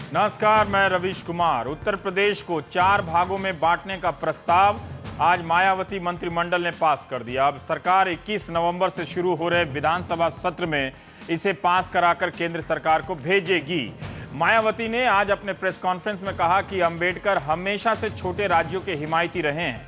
नमस्कार, मैं रवीश कुमार। उत्तर प्रदेश को 4 भागों में बांटने का प्रस्ताव आज मायावती मंत्रिमंडल ने पास कर दिया। अब सरकार 21 नवंबर से शुरू हो रहे विधानसभा सत्र में इसे पास कराकर केंद्र सरकार को भेजेगी। मायावती ने आज अपने प्रेस कॉन्फ्रेंस में कहा कि अंबेडकर हमेशा से छोटे राज्यों के हिमायती रहे हैं।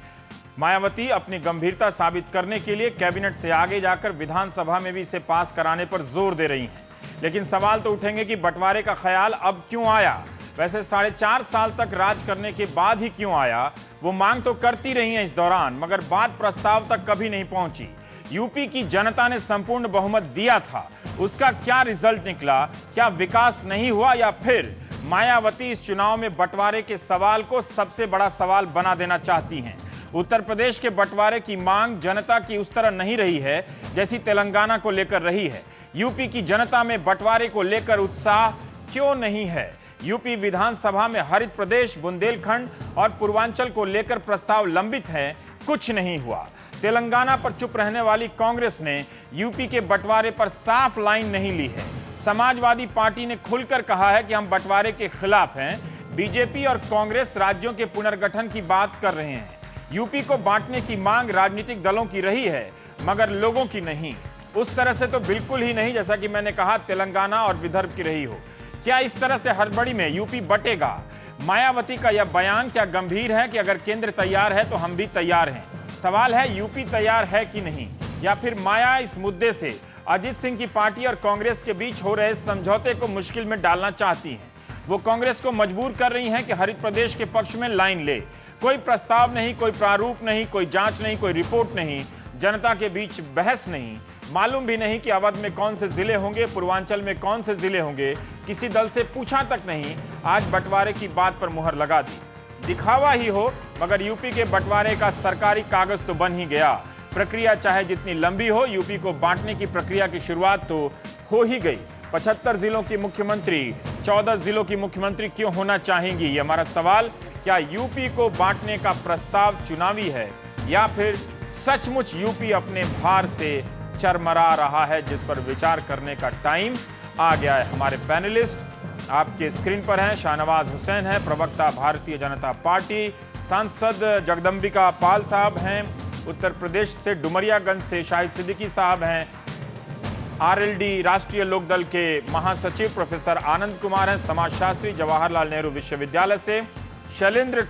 मायावती अपनी गंभीरता साबित करने के लिए कैबिनेट से आगे जाकर विधानसभा में भी इसे पास कराने पर जोर दे रही हैं। लेकिन सवाल तो उठेंगे कि बंटवारे का ख्याल अब क्यों आया? वैसे 4.5 साल तक राज करने के बाद ही क्यों आया? वो मांग तो करती रही हैं इस दौरान, मगर बात प्रस्ताव तक कभी नहीं पहुंची। यूपी की जनता ने संपूर्ण बहुमत दिया था, उसका क्या रिजल्ट निकला? क्या विकास नहीं हुआ या फिर मायावती इस चुनाव में बंटवारे के सवाल को सबसे बड़ा सवाल बना देना चाहती हैं? उत्तर प्रदेश के बंटवारे की मांग जनता की उस तरह नहीं रही है जैसी तेलंगाना को लेकर रही है। यूपी की जनता में बंटवारे को लेकर उत्साह क्यों नहीं है? यूपी विधानसभा में हरित प्रदेश, बुंदेलखंड और पूर्वांचल को लेकर प्रस्ताव लंबित हैं, कुछ नहीं हुआ। तेलंगाना पर चुप रहने वाली कांग्रेस ने यूपी के बंटवारे पर साफ लाइन नहीं ली है। समाजवादी पार्टी ने खुलकर कहा है कि हम बंटवारे के खिलाफ हैं। बीजेपी और कांग्रेस राज्यों के पुनर्गठन की बात कर रहे हैं। यूपी को बांटने की मांग राजनीतिक दलों की रही है, मगर लोगों की नहीं। उस तरह से तो बिल्कुल ही नहीं, जैसा कि मैंने कहा, तेलंगाना और विदर्भ की रही हो। क्या इस तरह से हड़बड़ी में यूपी बटेगा? मायावती का यह बयान क्या गंभीर है कि अगर केंद्र तैयार है तो हम भी तैयार हैं? सवाल है, यूपी तैयार है कि नहीं, या फिर माया इस मुद्दे से अजित सिंह की पार्टी और कांग्रेस के बीच हो रहे समझौते को मुश्किल में डालना चाहती हैं। वो कांग्रेस को मजबूर कर रही हैं कि हरित प्रदेश के पक्ष में लाइन ले। कोई प्रस्ताव नहीं, कोई प्रारूप नहीं, कोई जांच नहीं, कोई रिपोर्ट नहीं, जनता के बीच बहस नहीं, मालूम भी नहीं कि अवध में कौन से जिले होंगे, पूर्वांचल में कौन से जिले होंगे, किसी दल से पूछा तक नहीं। आज बंटवारे की बात पर मुहर लगा दी। दिखावा ही हो, मगर यूपी के बंटवारे का सरकारी कागज तो बन ही गया। प्रक्रिया चाहे जितनी लंबी हो, यूपी को बांटने की प्रक्रिया की शुरुआत तो हो ही गई। 75 जिलों की मुख्यमंत्री, 14 जिलों की मुख्यमंत्री क्यों होना चाहेंगी, ये हमारा सवाल। क्या यूपी को बांटने का प्रस्ताव चुनावी है या फिर सचमुच यूपी अपने भार से चरमरा रहा है, जिस पर विचार करने का टाइम आ गया है? हमारे पैनलिस्ट आपके स्क्रीन पर हैं। शाहनवाज हुसैन है, प्रवक्ता भारतीय जनता पार्टी। सांसद जगदंबिका पाल साहब हैं। उत्तर प्रदेश से डुमरियागंज से शाहिद सिद्दीकी साहब हैं। आरएलडी राष्ट्रीय लोकदल के महासचिव प्रोफेसर आनंद कुमार हैं। समाजशास्त्री जवाहरलाल नेहरू विश्वविद्यालय से शैलेंद्र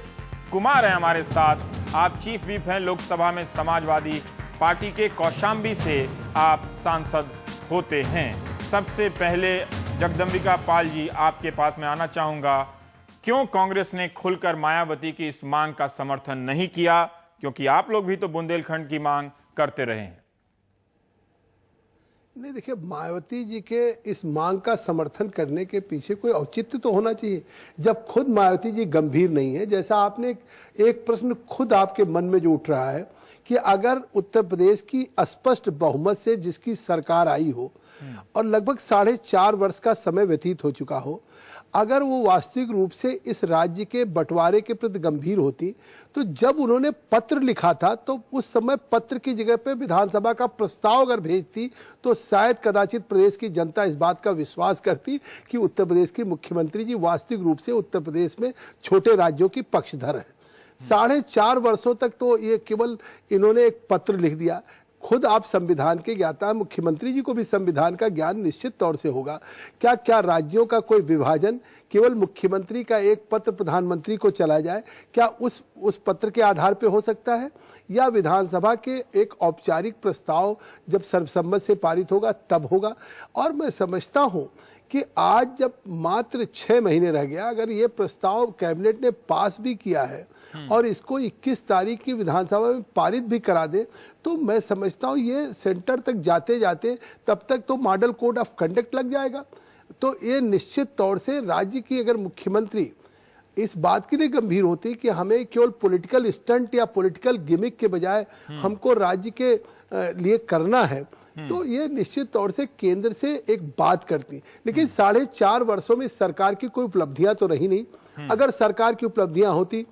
कुमार हैं हमारे साथ। आप चीफ व्हिप हैं लोकसभा में समाजवादी पार्टी के। कौशाम्बी से आप सांसद होते हैं। सबसे पहले जगदंबिका पाल जी, आपके पास मैं आना चाहूंगा। क्यों कांग्रेस ने खुलकर मायावती की इस मांग का समर्थन नहीं किया? क्योंकि आप लोग भी तो बुंदेलखंड की मांग करते रहे हैं। नहीं, देखिए, मायावती जी के इस मांग का समर्थन करने के पीछे कोई औचित्य तो होना चाहिए। जब खुद मायावती जी गंभीर नहीं है, जैसा आपने एक प्रश्न खुद आपके मन में जो उठ रहा है कि अगर उत्तर प्रदेश की स्पष्ट बहुमत से जिसकी सरकार आई हो और लगभग 4.5 वर्ष का समय व्यतीत हो चुका हो, अगर वो वास्तविक रूप से इस राज्य के बंटवारे के प्रति गंभीर होती, तो जब उन्होंने पत्र लिखा था तो उस समय पत्र की जगह पे विधानसभा का प्रस्ताव अगर भेजती तो शायद कदाचित प्रदेश की जनता इस बात का विश्वास करती कि उत्तर प्रदेश की मुख्यमंत्री जी वास्तविक रूप से उत्तर प्रदेश में छोटे राज्यों की पक्षधर है। 4.5 वर्षों तक तो ये केवल इन्होंने एक पत्र लिख दिया। खुद आप संविधान के ज्ञाता हैं, मुख्यमंत्री जी को भी संविधान का ज्ञान निश्चित तौर से होगा। क्या राज्यों का कोई विभाजन केवल मुख्यमंत्री का एक पत्र प्रधानमंत्री को चला जाए, क्या उस पत्र के आधार पे हो सकता है? या विधानसभा के एक औपचारिक प्रस्ताव जब सर्वसम्मत से पारित होगा तब होगा? और मैं समझता हूं कि आज जब मात्र 6 महीने रह गया, अगर ये प्रस्ताव कैबिनेट ने पास भी किया है और इसको 21 तारीख की विधानसभा में पारित भी करा दे, तो मैं समझता हूँ ये सेंटर तक जाते जाते तब तक तो मॉडल कोड ऑफ कंडक्ट लग जाएगा। तो ये निश्चित तौर से राज्य की अगर मुख्यमंत्री इस बात के लिए गंभीर होती कि हमें केवल पॉलिटिकल स्टंट या पॉलिटिकल गिमिक के बजाय हमको राज्य के लिए करना है, तो ये निश्चित तौर से केंद्र से एक बात करती। लेकिन 4.5 वर्षों में सरकार की कोई उपलब्धियां तो रही नहीं। अगर सरकार की उपलब्धियां होती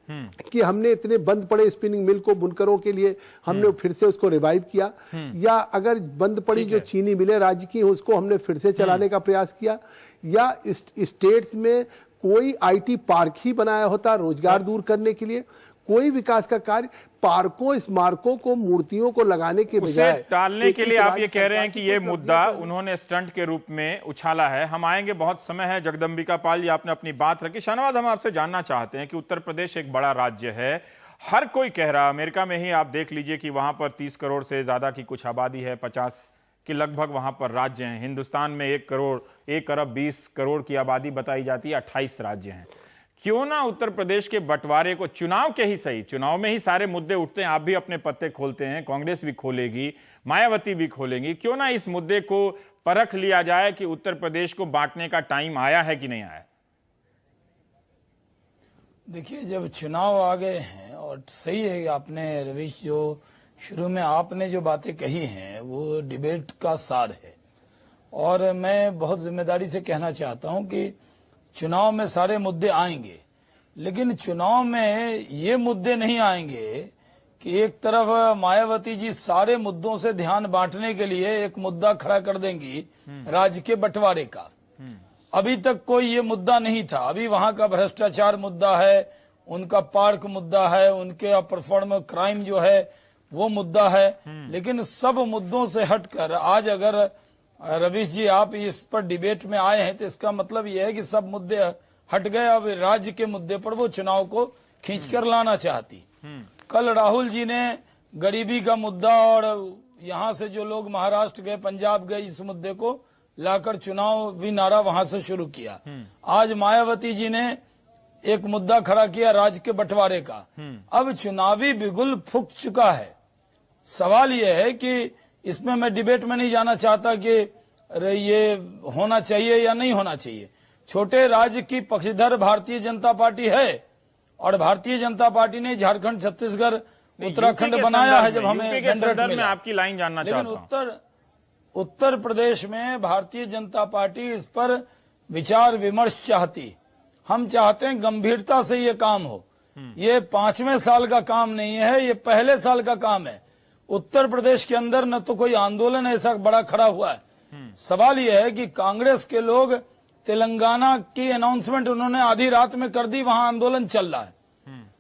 कि हमने इतने बंद पड़े स्पिनिंग मिल को बुनकरों के लिए हमने फिर से उसको रिवाइव किया, या अगर बंद पड़ी जो चीनी मिलें राज्य की उसको हमने फिर से चलाने का प्रयास किया, या स्टेट्स में कोई आईटी पार्क ही बनाया होता रोजगार दूर करने के लिए, कोई विकास का कार्य, पार्कों स्मारकों को मूर्तियों को लगाने के उसे बजाय टालने के लिए आप ये कह रहे हैं कि ये सरकार की मुद्दा उपलब्धियां उन्होंने स्टंट के रूप में उछाला है। हम आएंगे, बहुत समय है। जगदंबिका पाल जी, आपने अपनी बात रखी। शाहनवाज, हम आपसे जानना चाहते हैं कि उत्तर प्रदेश एक बड़ा राज्य है, हर कोई कह रहा, अमेरिका में ही आप देख लीजिए कि वहां पर 30 करोड़ से ज्यादा की कुछ आबादी है, 50 के लगभग वहां पर राज्य हैं। हिंदुस्तान में 1 अरब 20 करोड़ की आबादी बताई जाती है, 28 राज्य हैं। क्यों ना उत्तर प्रदेश के बंटवारे को चुनाव के ही सही, चुनाव में ही सारे मुद्दे उठते हैं, आप भी अपने पत्ते खोलते हैं, कांग्रेस भी खोलेगी, मायावती भी खोलेंगी, क्यों ना इस मुद्दे को परख लिया जाए कि उत्तर प्रदेश को बांटने का टाइम आया है कि नहीं आया? देखिए, जब चुनाव आ गए हैं, और सही है आपने रवीश, जो शुरू में आपने जो बातें कही हैं वो डिबेट का सार है, और मैं बहुत जिम्मेदारी से कहना चाहता हूं कि चुनाव में सारे मुद्दे आएंगे, लेकिन चुनाव में ये मुद्दे नहीं आएंगे कि एक तरफ मायावती जी सारे मुद्दों से ध्यान बांटने के लिए एक मुद्दा खड़ा कर देंगी राज्य के बंटवारे का। अभी तक कोई ये मुद्दा नहीं था। अभी वहां का भ्रष्टाचार मुद्दा है, उनका पार्क मुद्दा है, उनके परफॉर्म क्राइम जो है वो मुद्दा है, लेकिन सब मुद्दों से हटकर आज अगर रवीश जी आप इस पर डिबेट में आए हैं तो इसका मतलब यह है कि सब मुद्दे हट गए। अब राज्य के मुद्दे पर वो चुनाव को खींचकर लाना चाहती। कल राहुल जी ने गरीबी का मुद्दा और यहां से जो लोग महाराष्ट्र गए, पंजाब गए, इस मुद्दे को लाकर चुनाव भी नारा वहां से शुरू किया। आज मायावती जी ने एक मुद्दा खड़ा किया राज्य के बंटवारे का। अब चुनावी बिगुल फूंक चुका है। सवाल यह है कि इसमें मैं डिबेट में नहीं जाना चाहता कि ये होना चाहिए या नहीं होना चाहिए। छोटे राज्य की पक्षधर भारतीय जनता पार्टी है, और भारतीय जनता पार्टी ने झारखंड, छत्तीसगढ़, उत्तराखंड बनाया है। जब हमें में आपकी लाइन जानना चाहता हूं। लेकिन उत्तर प्रदेश में भारतीय जनता पार्टी इस पर विचार विमर्श चाहती। हम चाहते हैं गंभीरता से ये काम हो। ये 5वें साल का काम नहीं है, ये पहले साल का काम है। उत्तर प्रदेश के अंदर न तो कोई आंदोलन ऐसा बड़ा खड़ा हुआ है। सवाल यह है कि कांग्रेस के लोग तेलंगाना की अनाउंसमेंट उन्होंने आधी रात में कर दी, वहां आंदोलन चल रहा है।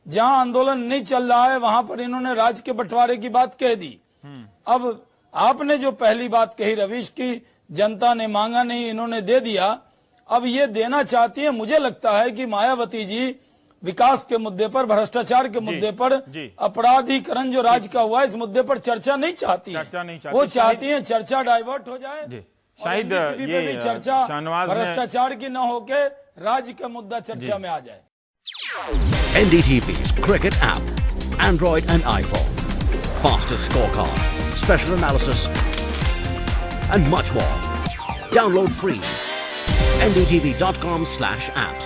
जहां आंदोलन नहीं चल रहा है वहां पर इन्होंने राज्य के बंटवारे की बात कह दी। अब आपने जो पहली बात कही रवीश की जनता ने मांगा नहीं, इन्होंने दे दिया, अब ये देना चाहती है। मुझे लगता है कि मायावती जी विकास के मुद्दे पर, भ्रष्टाचार के मुद्दे पर, अपराधीकरण जो राज्य का हुआ है, इस मुद्दे पर चर्चा नहीं चाहती है। वो चाहती है चर्चा डाइवर्ट हो जाए, शायद ये चर्चा भ्रष्टाचार की न होके राज्य का मुद्दा चर्चा में आ जाए। NDTV's Cricket app, Android and iPhone, fastest scorecard, special analysis, and much more. Download free. ndtv.com/apps.